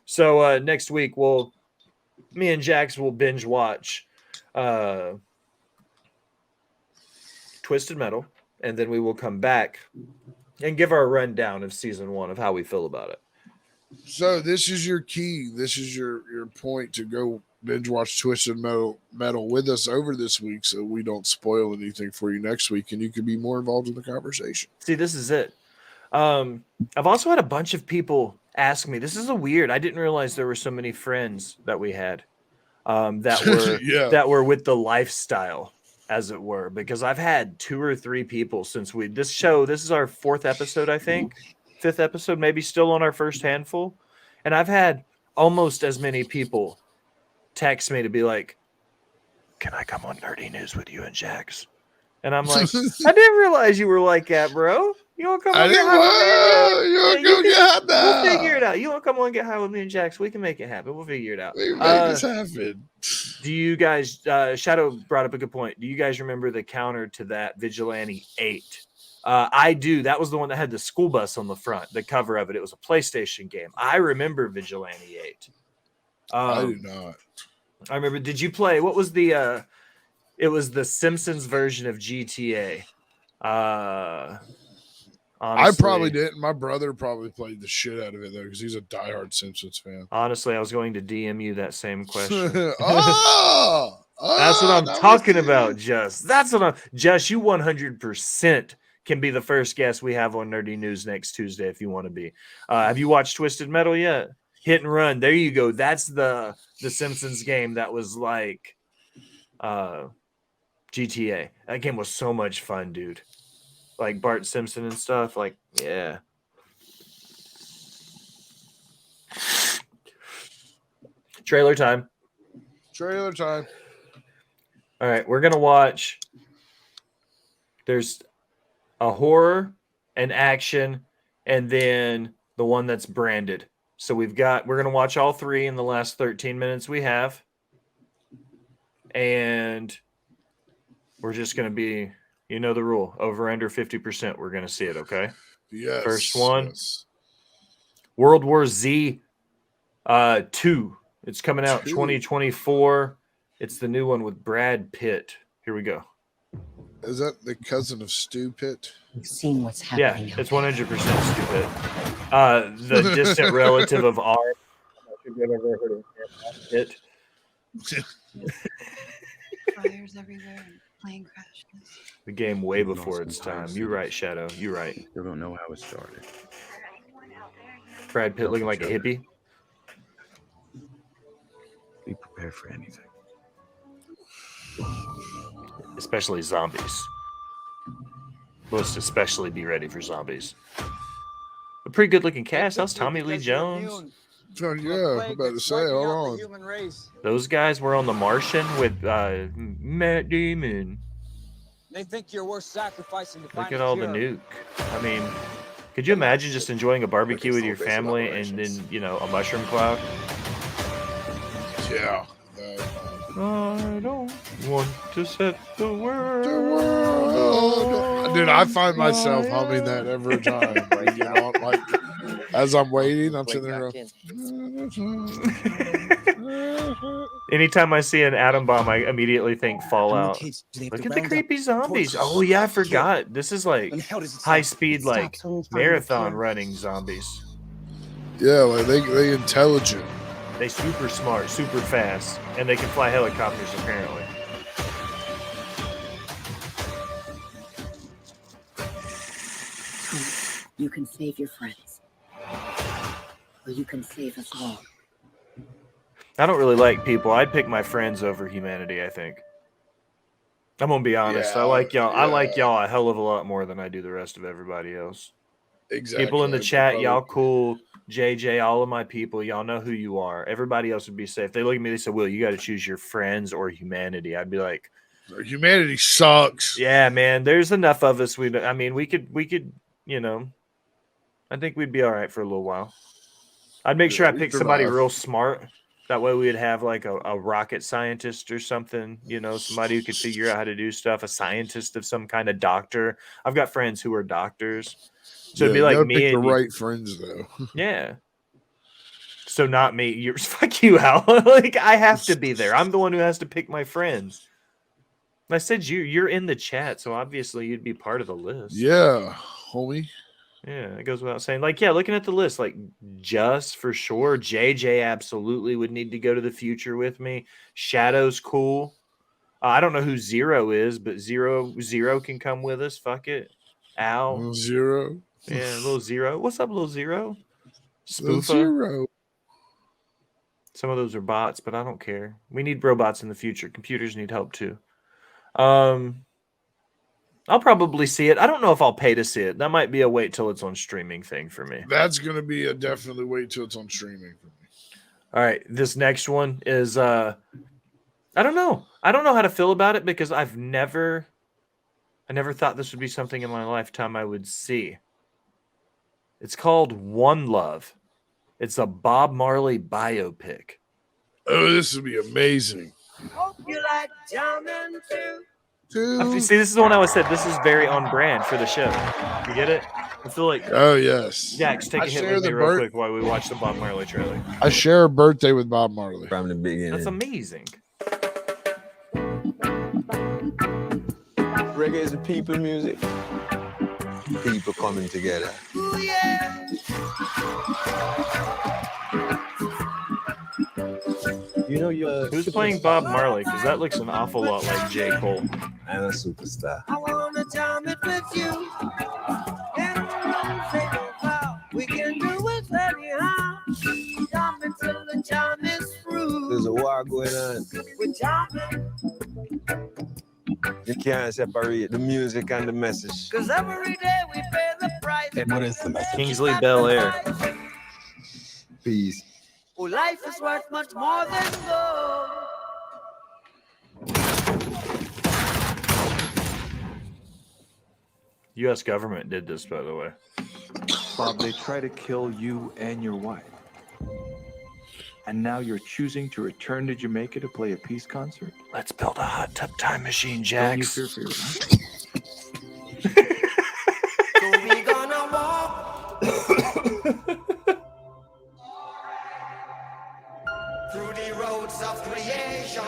So next week, me and Jax will binge watch Twisted Metal, and then we will come back and give our rundown of season 1 of how we feel about it. So this is your key. This is your point to go binge watch Twisted Metal with us over this week, so we don't spoil anything for you next week, and you can be more involved in the conversation. See, this is it. I've also had a bunch of people ask me. This is weird. I didn't realize there were so many friends that we had that were with the lifestyle, as it were, because I've had 2 or 3 people since this is our 4th episode, I think, 5th episode, maybe still on our first handful. And I've had almost as many people text me to be like, can I come on Nerdy News with you and Jax? And I'm like, I didn't realize you were like that, bro. You want to come on get high with me? We'll figure it out. You want to come on and get high with me and Jax? We can make it happen. We'll figure it out. We can make this happen. Do you guys, Shadow brought up a good point. Do you guys remember the counter to that Vigilante 8? I do. That was the one that had the school bus on the front, the cover of it. It was a PlayStation game. I remember Vigilante 8. I do not. I remember. Did you play? What was the? It was the Simpsons version of GTA. Honestly, I probably didn't. My brother probably played the shit out of it though, because he's a diehard Simpsons fan. Honestly, I was going to DM you that same question. That's what I'm talking about, Just. That's what Just, you 100% can be the first guest we have on Nerdy News next Tuesday if you want to be. Have you watched Twisted Metal yet? Hit and Run. There you go. That's the Simpsons game that was like GTA. That game was so much fun, dude. Like Bart Simpson and stuff. Like, yeah. Trailer time. Trailer time. All right, we're gonna watch. There's a horror, an action, and then the one that's branded. So we're gonna watch all three in the last 13 minutes we have. And we're just gonna be, you know the rule, over under 50%. We're gonna see it, okay? Yes. First one. Yes. World War Z 2. It's coming out 2024. It's the new one with Brad Pitt. Here we go. Is that the cousin of Stu Pitt? We've seen what's Yeah, happening. it's 100% stupid. The distant relative of ours. I'm not sure if you've ever heard of Brad Pitt. Fires everywhere and plane crashes. The game way before its time. You're right, Shadow. You're right. Still don't know how it started. Brad Pitt looking like a hippie. Be prepared for anything. Especially zombies. Most especially be ready for zombies. A pretty good looking cast. How's Tommy Lee Jones? Oh, yeah, I'm about to say, hold on. Those guys were on The Martian with Matt Damon. They think you're worth sacrificing to Look find at a all the cure. nuke. I mean, could you imagine just enjoying a barbecue with your family and then, you know, a mushroom cloud? Yeah. I don't want to set the world. Dude, I find myself humming that every time. Like, you know, like as I'm waiting, I'm sitting there. Anytime I see an atom bomb, I immediately think Fallout. Look at the creepy zombies. Oh yeah, I forgot. This is like high speed, like marathon running zombies. Yeah, like they intelligent. They super smart, super fast, and they can fly helicopters apparently. You can save your friends. Or you can save us all. I don't really like people. I'd pick my friends over humanity, I think. I'm gonna be honest. Yeah, I like y'all. I like yeah. y'all a hell of a lot more than I do the rest of everybody else. Exactly. People in the chat, y'all cool. JJ, all of my people, y'all know who you are. Everybody else would be safe. They look at me, they say, Will, you got to choose your friends or humanity. I'd be like, humanity sucks. yeah, man, there's enough of us. We could, you know, I think we'd be all right for a little while. I'd make sure I pick somebody real smart. That way we'd have like a rocket scientist or something, you know, somebody who could figure out how to do stuff, a scientist of some kind, of doctor. I've got friends who are doctors. So it'd be like me pick and the you. right friends though. Yeah. So not me. You're fuck you, Al. Like I have to be there. I'm the one who has to pick my friends. I said you're in the chat, so obviously you'd be part of the list. Yeah, homie. Yeah, it goes without saying. Like, yeah, looking at the list, like Just for sure. JJ absolutely would need to go to the future with me. Shadow's cool. I don't know who Zero is, but Zero can come with us. Fuck it. Al. Zero. Yeah, little Zero. What's up, little Zero? Spoofa. Zero. Some of those are bots, but I don't care. We need robots in the future. Computers need help too. I'll probably see it. I don't know if I'll pay to see it. That might be a wait till it's on streaming thing for me. That's gonna be a definitely wait till it's on streaming for me. All right, this next one is I don't know. I don't know how to feel about it because I never thought this would be something in my lifetime I would see. It's called One Love. It's a Bob Marley biopic. Oh, this would be amazing. Hope you like jamming too. See, this is the one I was said. This is very on brand for the show. You get it? I feel like. Oh yes. Jax, take a hit with me real quick while we watch the Bob Marley trailer. I share a birthday with Bob Marley from the beginning. That's amazing. Reggae is a people music. People coming together. Ooh, yeah. You know, who's playing Bob Marley? Because that looks an awful lot like J. Cole. And a superstar. I wanna jam it with you. We can do it anyhow. Jam it till the jam is through. There's a war going on. We're jamming. You can't separate the music and the message. Cause every day we pay the price. What is the message? Kingsley Bel Air. Peace. Oh, life is worth much more than gold. U.S. government did this, by the way. Bob, they try to kill you and your wife. And now you're choosing to return to Jamaica to play a peace concert? Let's build a hot tub time machine, Don't you Jax. fear for your life? So we gonna walk through the roads of creation.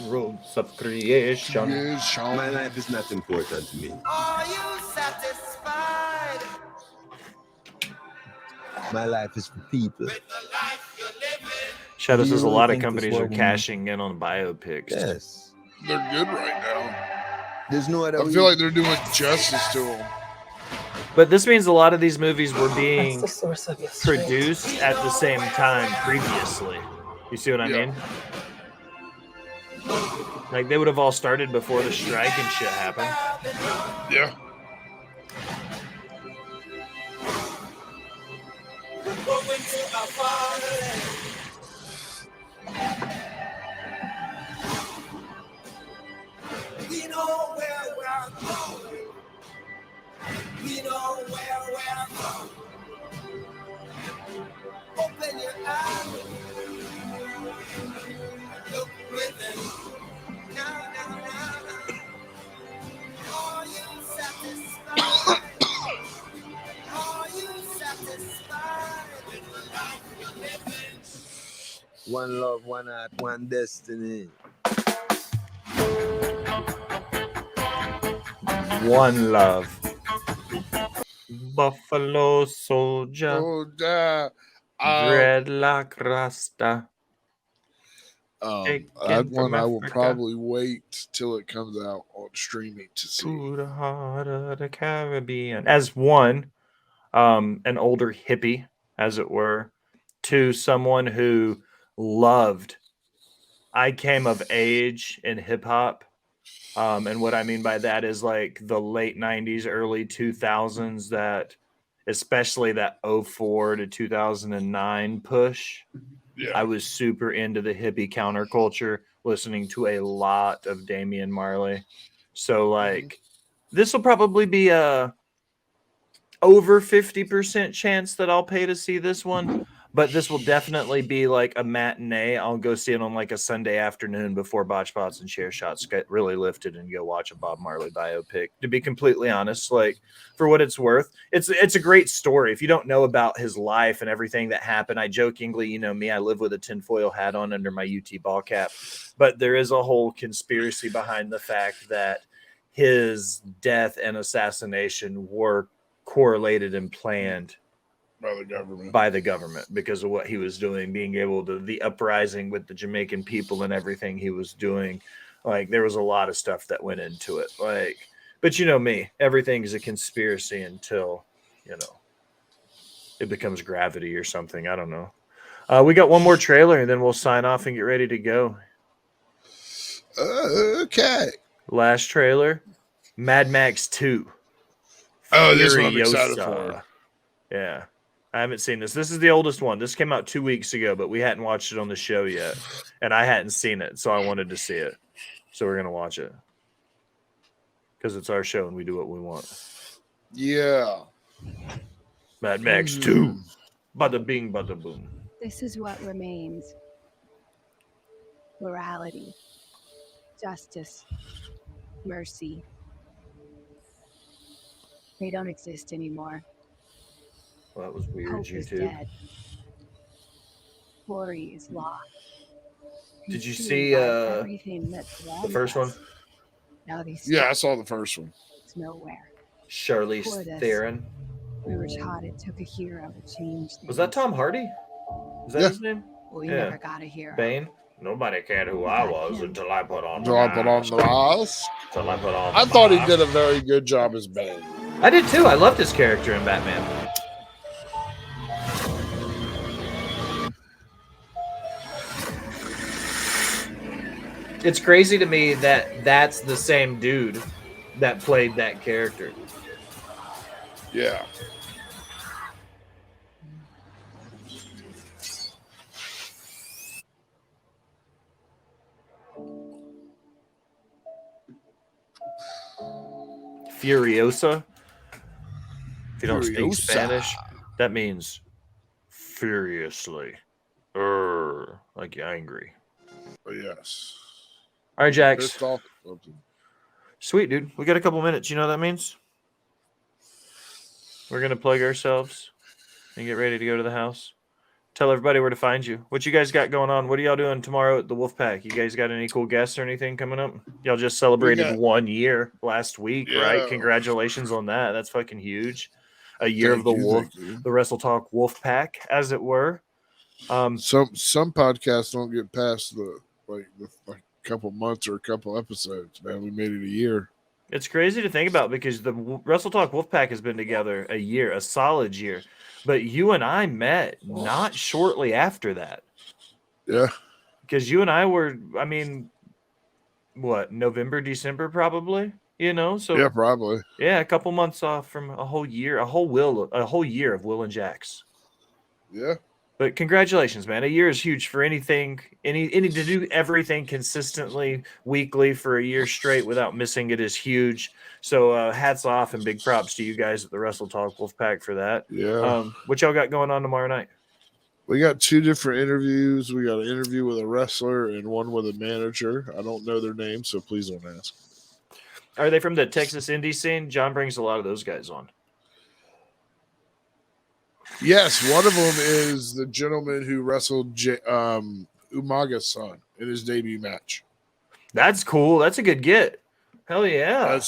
Roads of creation. Yes, Sean. My life is not important to me. Are you satisfied My life is for people. with the life you're living? Shadow Do you says a really lot of think this companies are world will- cashing in on biopics. Yes. They're good right now. There's no other I feel like they're doing justice to them. But this means a lot of these movies were being That's the source of your strength. produced at the same time previously. You see what I Yeah. mean? Like they would have all started before the strike and shit happened. Yeah. We're going to our fatherland. We know where we're going. We know where we're going. Open your eyes. Look within. Now, now, now, now. Are you satisfied? Are you satisfied with the life you're living? one love, one heart, one destiny. One love. Buffalo soldier. Oh, yeah. Dreadlock Rasta. That one I will probably wait till it comes out on streaming to see. To the heart of the Caribbean. As one, an older hippie, as it were, to someone who loved. I came of age in hip hop. And what I mean by that is like the late 90s, early 2000s, that especially that 04 to 2009 push. Yeah. I was super into the hippie counterculture, listening to a lot of Damian Marley. So like this will probably be a over 50% chance that I'll pay to see this one, but this will definitely be like a matinee. I'll go see it on like a Sunday afternoon before Botch Bots and Share Shots get really lifted and go watch a Bob Marley biopic. To be completely honest, like for what it's worth, it's a great story. If you don't know about his life and everything that happened, I jokingly, you know me, I live with a tinfoil hat on under my UT ball cap, but there is a whole conspiracy behind the fact that his death and assassination were correlated and planned by the government because of what he was doing, being able to the uprising with the Jamaican people and everything he was doing. Like there was a lot of stuff that went into it. Like, but you know me, everything is a conspiracy until, you know, it becomes gravity or something. I don't know. We got one more trailer and then we'll sign off and get ready to go. Okay. Last trailer, Mad Max 2. Oh, this one I'm excited Furiosa. for. Yeah. I haven't seen this. This is the oldest one. This came out 2 weeks ago, but we hadn't watched it on the show yet. And I hadn't seen it, so I wanted to see it. So we're going to watch it. Because it's our show and we do what we want. Yeah. Mad Max 2. Bada bing, bada boom. This is what remains. Morality, justice, mercy. They don't exist anymore. Well, that was weird, Hope is YouTube. dead. Glory is lost. Did you Consumed see by everything that the surrounds first one? us. Now these Yeah, I saw the first one. it's nowhere. Charlize Before this, Theron. We were taught it took a hero to change things. Was that Tom Hardy? Is that Yeah. his name? We Yeah. never got a hero. Bane? Nobody cared who I was until I put on Until I put on the mask. Until I put on I the thought he mask. did a very good job as Bane. I did too. I loved his character in Batman. It's crazy to me that that's the same dude that played that character. Yeah. Furiosa. If you don't speak Furiosa. Spanish, that means furiously. Like you're angry. Yes. All right, Jax. Pissed off at something. Sweet, dude. We got a couple minutes. You know what that means? We're going to plug ourselves and get ready to go to the house. Tell everybody where to find you. What you guys got going on? What are y'all doing tomorrow at the Wolfpack? You guys got any cool guests or anything coming up? Y'all just celebrated 1 year last week, right? Congratulations on that. That's fucking huge. A year of the the Wrestle Talk Wolfpack, as it were. Some podcasts don't get past the couple months or a couple episodes. Man, we made it a year. It's crazy to think about because the Wrestle Talk Wolfpack has been together a year, a solid year. But you and I met not shortly after that. Yeah. Because you and I were, I mean, what, November, December probably? You know? So yeah, probably. Yeah, a couple months off from a whole year, a whole year of Will and Jax. Yeah. But congratulations, man. A year is huge for anything, any to do everything consistently, weekly for a year straight without missing it is huge. So hats off and big props to you guys at the Wrestle Talk Wolfpack for that. Yeah. What y'all got going on tomorrow night? We got 2 different interviews. We got an interview with a wrestler and one with a manager. I don't know their names, so please don't ask. Are they from the Texas indie scene? John brings a lot of those guys on. Yes, one of them is the gentleman who wrestled Umaga's son in his debut match. That's cool. That's a good get. Hell yeah.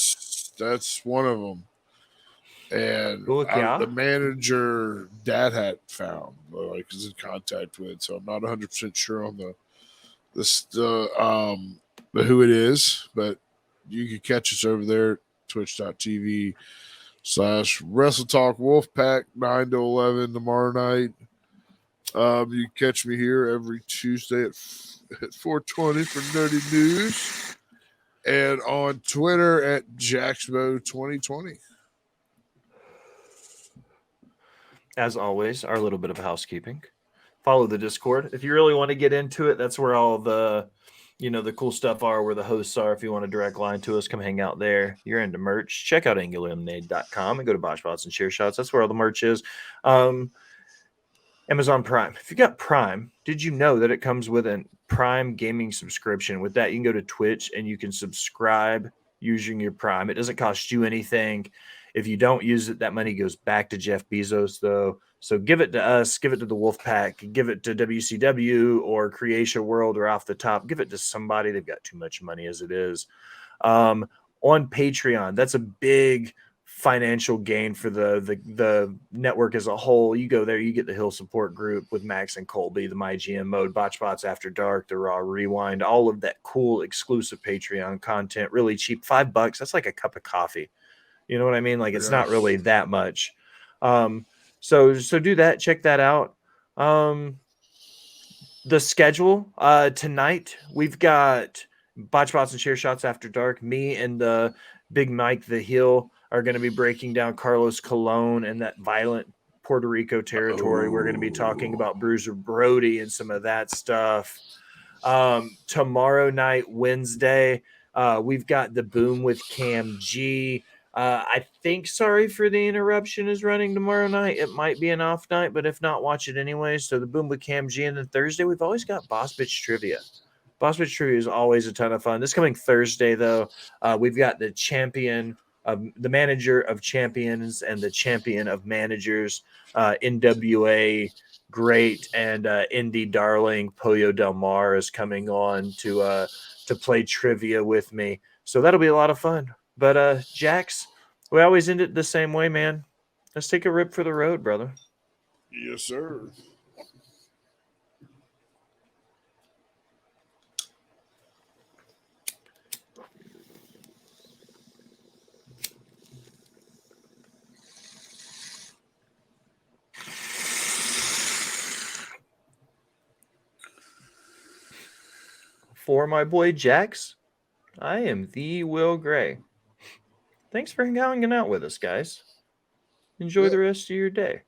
That's one of them. And yeah. The manager Dad had found, is in contact with, so I'm not 100% sure on the who it is, but you can catch us over there, twitch.tv/Wrestle Talk Wolfpack, 9 to 11 tomorrow night. You can catch me here every Tuesday at 4:20 for Nerdy News, and on Twitter at Jaxbo 2020. As always, our little bit of housekeeping. Follow the Discord. If you really want to get into it, that's where all the cool stuff are, where the hosts are. If you want a direct line to us, come hang out there. You're into merch, check out angularlemonade.com and go to Boschbots and Share Shots. That's where all the merch is. Amazon Prime. If you got Prime, did you know that it comes with a Prime gaming subscription? With that, you can go to Twitch and you can subscribe using your Prime. It doesn't cost you anything. If you don't use it, that money goes back to Jeff Bezos, though. So give it to us, give it to the Wolfpack, give it to WCW or Creation World or Off the Top. Give it to somebody. They've got too much money as it is. On Patreon, that's a big financial gain for the network as a whole. You go there, you get the Hill Support Group with Max and Colby, the My GM Mode, Botchbots After Dark, the Raw Rewind, all of that cool exclusive Patreon content, really cheap, $5. That's like a cup of coffee. You know what I mean? Like it's not really that much. So do that. Check that out. The schedule tonight, we've got Botchbots and Share Shots After Dark. Me and the Big Mike the Hill are going to be breaking down Carlos Colon and that violent Puerto Rico territory. We're going to be talking about Bruiser Brody and some of that stuff. Tomorrow night, Wednesday, we've got the Boom with Cam G. I think Sorry for the Interruption is running tomorrow night. It might be an off night, but if not, watch it anyway. So the Boom with Cam G. And then Thursday, we've always got Boss Bitch Trivia. Boss Bitch Trivia is always a ton of fun. This coming Thursday, though, we've got the champion of the manager of champions and the champion of managers, NWA great and indie darling Pollo Del Mar is coming on to play trivia with me. So that'll be a lot of fun. But Jax, we always end it the same way, man. Let's take a rip for the road, brother. Yes, sir. For my boy Jax, I am the Will Gray. Thanks for hanging out with us, guys. Enjoy the rest of your day.